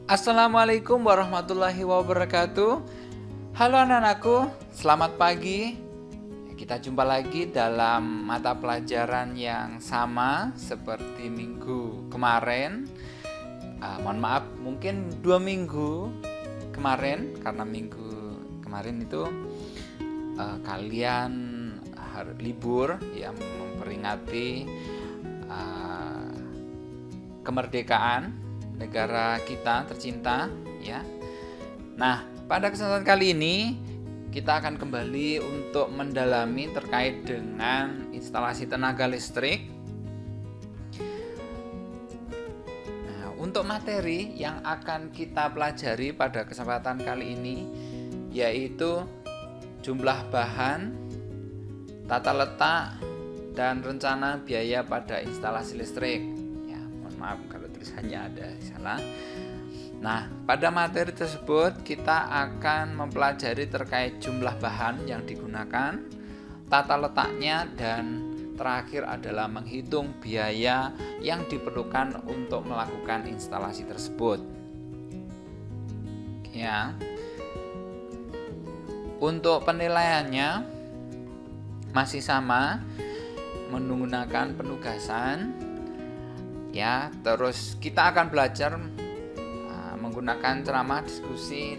Assalamualaikum warahmatullahi wabarakatuh. Halo anak-anakku, selamat pagi. Kita jumpa lagi dalam mata pelajaran yang sama seperti minggu kemarin. Mohon maaf, mungkin 2 minggu kemarin, karena minggu kemarin itu kalian libur ya, memperingati kemerdekaan negara kita tercinta ya. Nah, pada kesempatan kali ini kita akan kembali untuk mendalami terkait dengan instalasi tenaga listrik. Nah, untuk materi yang akan kita pelajari pada kesempatan kali ini yaitu jumlah bahan, tata letak, dan rencana biaya pada instalasi listrik. Ya, mohon maaf kalau tulisannya ada salah. Nah, pada materi tersebut kita akan mempelajari terkait jumlah bahan yang digunakan, tata letaknya, dan terakhir adalah menghitung biaya yang diperlukan untuk melakukan instalasi tersebut. Ya. Untuk penilaiannya masih sama, menggunakan penugasan. Ya, terus kita akan belajar menggunakan ceramah, diskusi,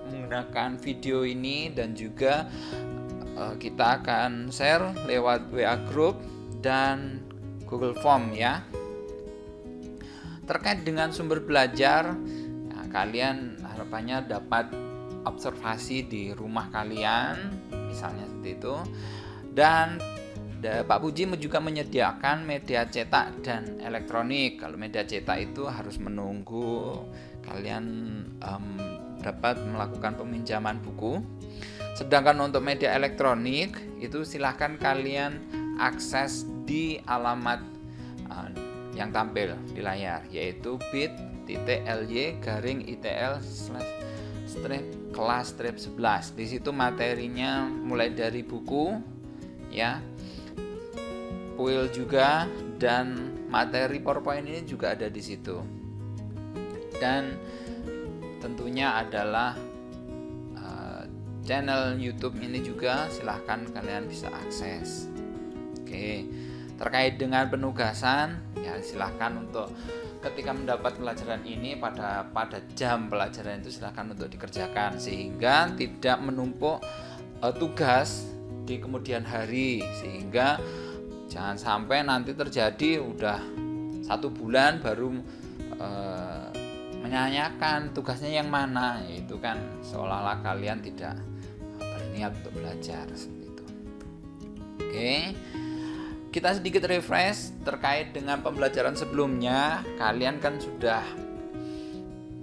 menggunakan video ini, dan juga kita akan share lewat WA Group dan Google Form ya. Terkait dengan sumber belajar, kalian harapannya dapat observasi di rumah kalian, misalnya seperti itu. Dan Pak Puji juga menyediakan media cetak dan elektronik. Kalau media cetak itu harus menunggu kalian dapat melakukan peminjaman buku. Sedangkan untuk media elektronik itu silahkan kalian akses di alamat yang tampil di layar, yaitu bit.ly/itl/kelas-11. Di situ materinya mulai dari buku ya, kuil juga, dan materi PowerPoint ini juga ada di situ. Dan tentunya adalah channel YouTube ini juga silahkan kalian bisa akses. Oke, terkait dengan penugasan ya, silahkan untuk ketika mendapat pelajaran ini pada jam pelajaran itu silahkan untuk dikerjakan sehingga tidak menumpuk tugas di kemudian hari, sehingga jangan sampai nanti terjadi udah 1 bulan baru menanyakan tugasnya yang mana. Itu kan seolah-olah kalian tidak berniat untuk belajar seperti itu. Oke, kita sedikit refresh terkait dengan pembelajaran sebelumnya. Kalian kan sudah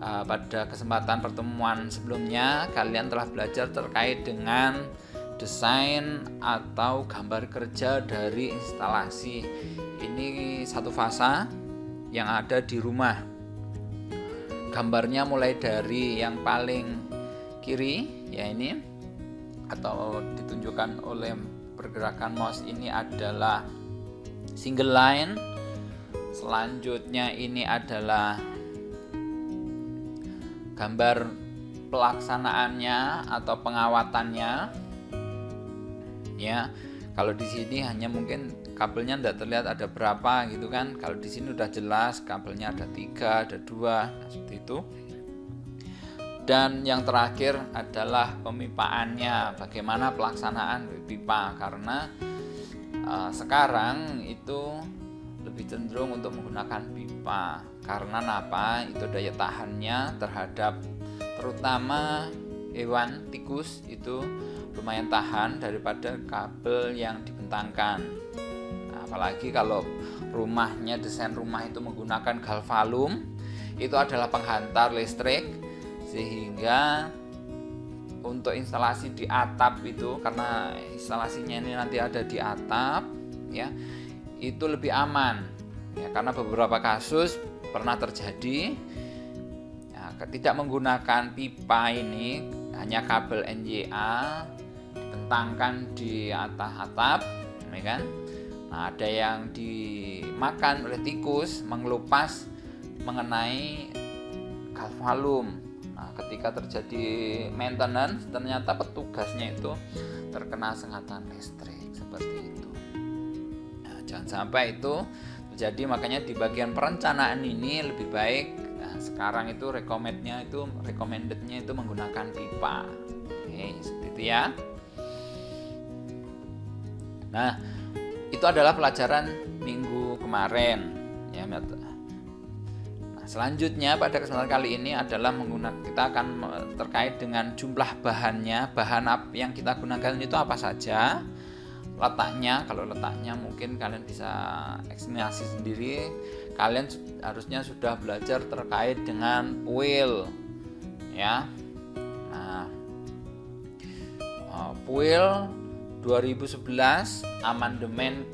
pada kesempatan pertemuan sebelumnya kalian telah belajar terkait dengan desain atau gambar kerja dari instalasi. Ini satu fasa yang ada di rumah. Gambarnya mulai dari yang paling kiri ya, ini atau ditunjukkan oleh pergerakan mouse ini adalah single line. Selanjutnya ini adalah gambar pelaksanaannya atau pengawatannya. Ya, kalau di sini hanya mungkin kabelnya tidak terlihat ada berapa gitu kan. Kalau di sini udah jelas kabelnya ada 3, ada 2, nah, seperti itu. Dan yang terakhir adalah pemipaannya, bagaimana pelaksanaan pipa, karena sekarang itu lebih cenderung untuk menggunakan pipa. Karena apa? Itu daya tahannya terhadap terutama hewan tikus itu lumayan tahan daripada kabel yang dibentangkan. Nah, apalagi kalau rumahnya, desain rumah itu menggunakan galvalum, itu adalah penghantar listrik, sehingga untuk instalasi di atap itu, karena instalasinya ini nanti ada di atap ya, itu lebih aman ya, karena beberapa kasus pernah terjadi ya, tidak menggunakan pipa ini, hanya kabel NJA dibentangkan di atas atap ya kan. Nah, ada yang dimakan oleh tikus, mengelupas mengenai gas volume. Nah, ketika terjadi maintenance ternyata petugasnya itu terkena sengatan listrik seperti itu. Nah, jangan sampai itu terjadi, makanya di bagian perencanaan ini lebih baik sekarang itu recommendednya itu menggunakan pipa. Oke, seperti itu ya. Nah, itu adalah pelajaran minggu kemarin ya. Selanjutnya pada kesempatan kali ini adalah kita akan terkait dengan jumlah bahannya, bahan yang kita gunakan itu apa saja, letaknya. Kalau letaknya mungkin kalian bisa estimasi sendiri. Kalian harusnya sudah belajar terkait dengan fuel ya. Nah, fuel 2011 amandemen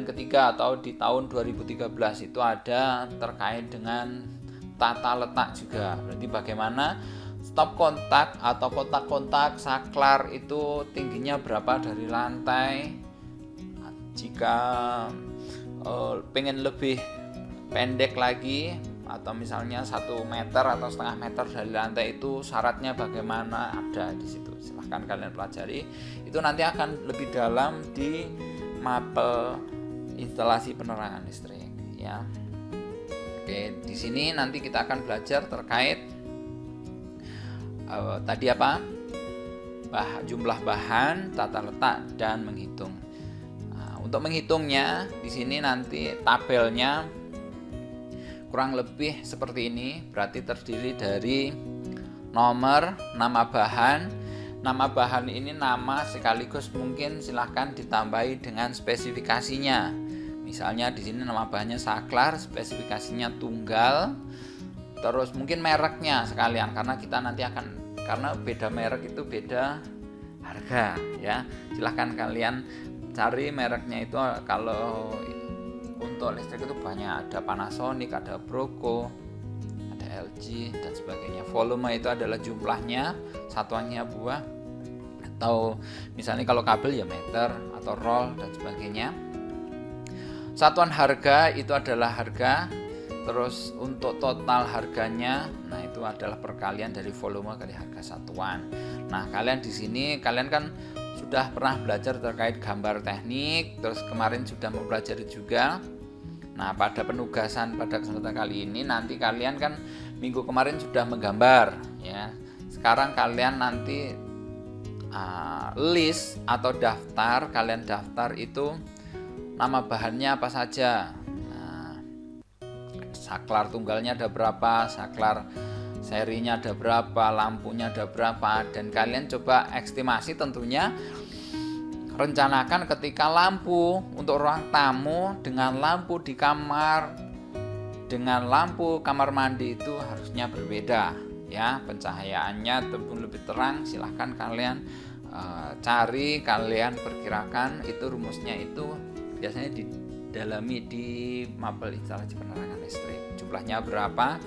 ketiga atau di tahun 2013 itu ada terkait dengan tata letak juga. Berarti bagaimana stop kontak atau kontak saklar itu tingginya berapa dari lantai. Jika pengen lebih pendek lagi atau misalnya 1 meter atau setengah meter dari lantai itu syaratnya bagaimana, ada di situ. Silahkan kalian pelajari. Itu nanti akan lebih dalam di mapel instalasi penerangan listrik ya. Oke, di sini nanti kita akan belajar terkait tadi apa? Jumlah bahan, tata letak dan menghitung. Nah, untuk menghitungnya di sini nanti tabelnya kurang lebih seperti ini. Berarti terdiri dari nomor, nama bahan. Nama bahan ini nama sekaligus mungkin silahkan ditambahi dengan spesifikasinya. Misalnya di sini nama bahannya saklar, spesifikasinya tunggal. Terus mungkin mereknya sekalian, karena kita nanti karena beda merek itu beda harga ya. Silahkan kalian cari mereknya itu. Kalau untuk listrik itu banyak, ada Panasonic, ada Broco, ada LG dan sebagainya. Volume itu adalah jumlahnya, satuannya buah, atau misalnya kalau kabel ya meter atau roll dan sebagainya. Satuan harga itu adalah harga. Terus untuk total harganya, nah itu adalah perkalian dari volume kali harga satuan. Nah, kalian di sini kalian kan sudah pernah belajar terkait gambar teknik, terus kemarin sudah mempelajari juga. Nah, pada penugasan pada kesempatan kali ini nanti kalian kan minggu kemarin sudah menggambar ya. Sekarang kalian nanti list atau daftar, kalian daftar itu nama bahannya apa saja. Nah, saklar tunggalnya ada berapa, saklar serinya ada berapa, lampunya ada berapa, dan kalian coba estimasi tentunya. Rencanakan ketika lampu untuk ruang tamu dengan lampu di kamar dengan lampu kamar mandi itu harusnya berbeda ya. Pencahayaannya ataupun lebih terang, silahkan kalian cari, kalian perkirakan. Itu rumusnya itu biasanya didalami di mapel instalasi penerangan listrik. Jumlahnya berapa,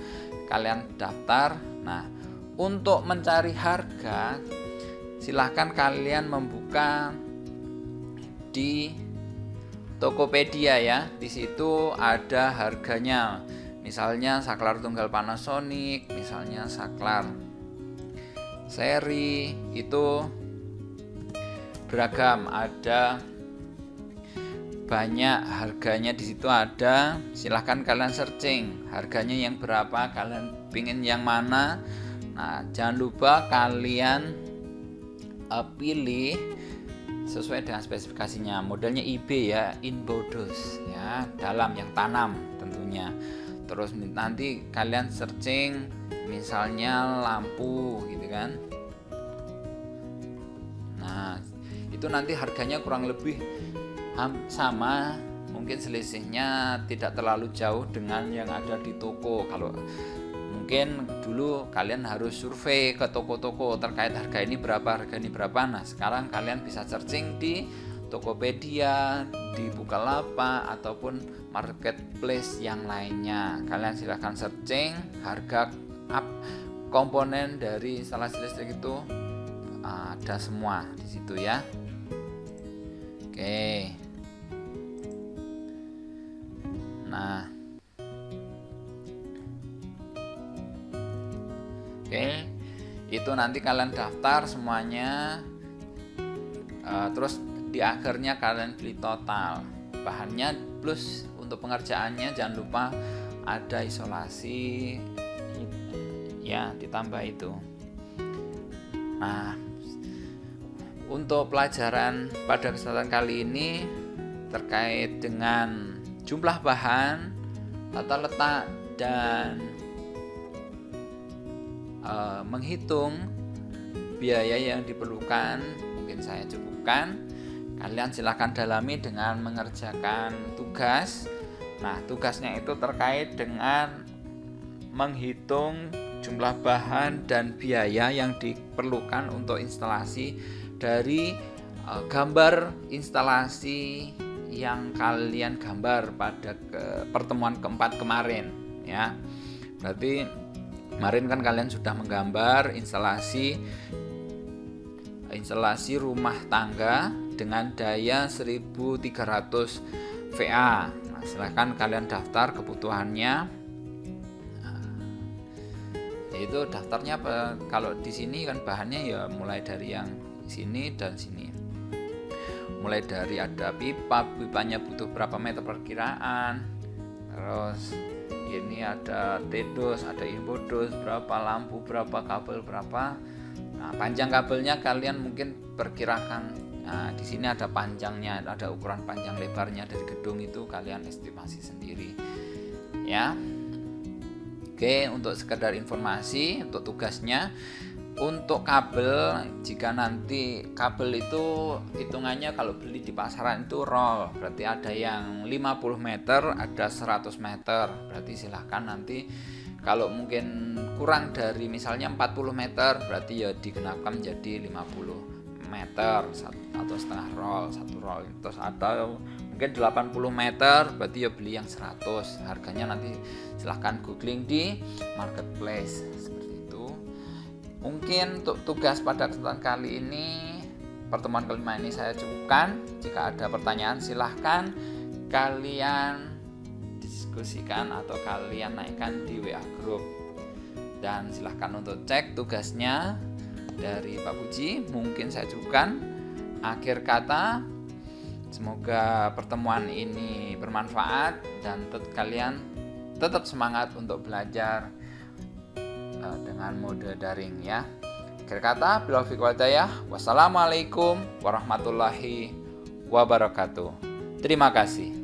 kalian daftar. Nah, untuk mencari harga silahkan kalian membuka di Tokopedia ya. Di situ ada harganya. Misalnya saklar tunggal Panasonic, misalnya saklar seri itu beragam, ada banyak harganya di situ ada. Silahkan kalian searching harganya yang berapa, kalian pingin yang mana. Nah, jangan lupa kalian pilih sesuai dengan spesifikasinya. Modelnya IB ya, inbodos ya, dalam yang tanam tentunya. Terus nanti kalian searching misalnya lampu gitu kan. Nah, itu nanti harganya kurang lebih sama, mungkin selisihnya tidak terlalu jauh dengan yang ada di toko. Kalau mungkin dulu kalian harus survei ke toko-toko terkait harga ini berapa, harga ini berapa. Nah, sekarang kalian bisa searching di Tokopedia, di Bukalapak ataupun marketplace yang lainnya. Kalian silahkan searching harga komponen dari instalasi listrik itu ada semua di situ ya. Oke. Oke, itu nanti kalian daftar semuanya, terus di akhirnya kalian beli total bahannya plus untuk pengerjaannya. Jangan lupa ada isolasi ya, ditambah itu. Nah, untuk pelajaran pada kesempatan kali ini terkait dengan jumlah bahan, tata letak, dan menghitung biaya yang diperlukan mungkin saya cukupkan. Kalian silahkan dalami dengan mengerjakan tugas. Nah, tugasnya itu terkait dengan menghitung jumlah bahan dan biaya yang diperlukan untuk instalasi dari gambar instalasi yang kalian gambar pada pertemuan keempat kemarin ya. Berarti kemarin kan kalian sudah menggambar instalasi rumah tangga dengan daya 1300 VA. Nah, silahkan kalian daftar kebutuhannya. Yaitu daftarnya kalau di sini kan bahannya ya mulai dari yang sini dan sini. Mulai dari ada pipanya butuh berapa meter perkiraan. Terus ini ada T-dos, ada info-dos, berapa lampu, berapa kabel, berapa. Nah, panjang kabelnya kalian mungkin perkirakan. Nah, di sini ada panjangnya, ada ukuran panjang lebarnya dari gedung itu kalian estimasi sendiri. Ya. Oke, untuk sekedar informasi untuk tugasnya. Untuk kabel, jika nanti kabel itu hitungannya kalau beli di pasaran itu roll, berarti ada yang 50 meter, ada 100 meter. Berarti silahkan nanti kalau mungkin kurang dari misalnya 40 meter, berarti ya digenapkan menjadi 50 meter atau setengah roll, satu roll. Terus atau mungkin 80 meter, berarti ya beli yang 100. Harganya nanti silahkan googling di marketplace. Mungkin untuk tugas pada kesempatan kali ini, pertemuan kelima ini saya cukupkan. Jika ada pertanyaan silahkan kalian diskusikan atau kalian naikkan di WA group. Dan silahkan untuk cek tugasnya dari Pak Puji. Mungkin saya cukupkan. Akhir kata, semoga pertemuan ini bermanfaat dan kalian tetap semangat untuk belajar dengan mode daring ya. Akhir kata, bilal fiq wal hidayah. Wassalamualaikum warahmatullahi wabarakatuh. Terima kasih.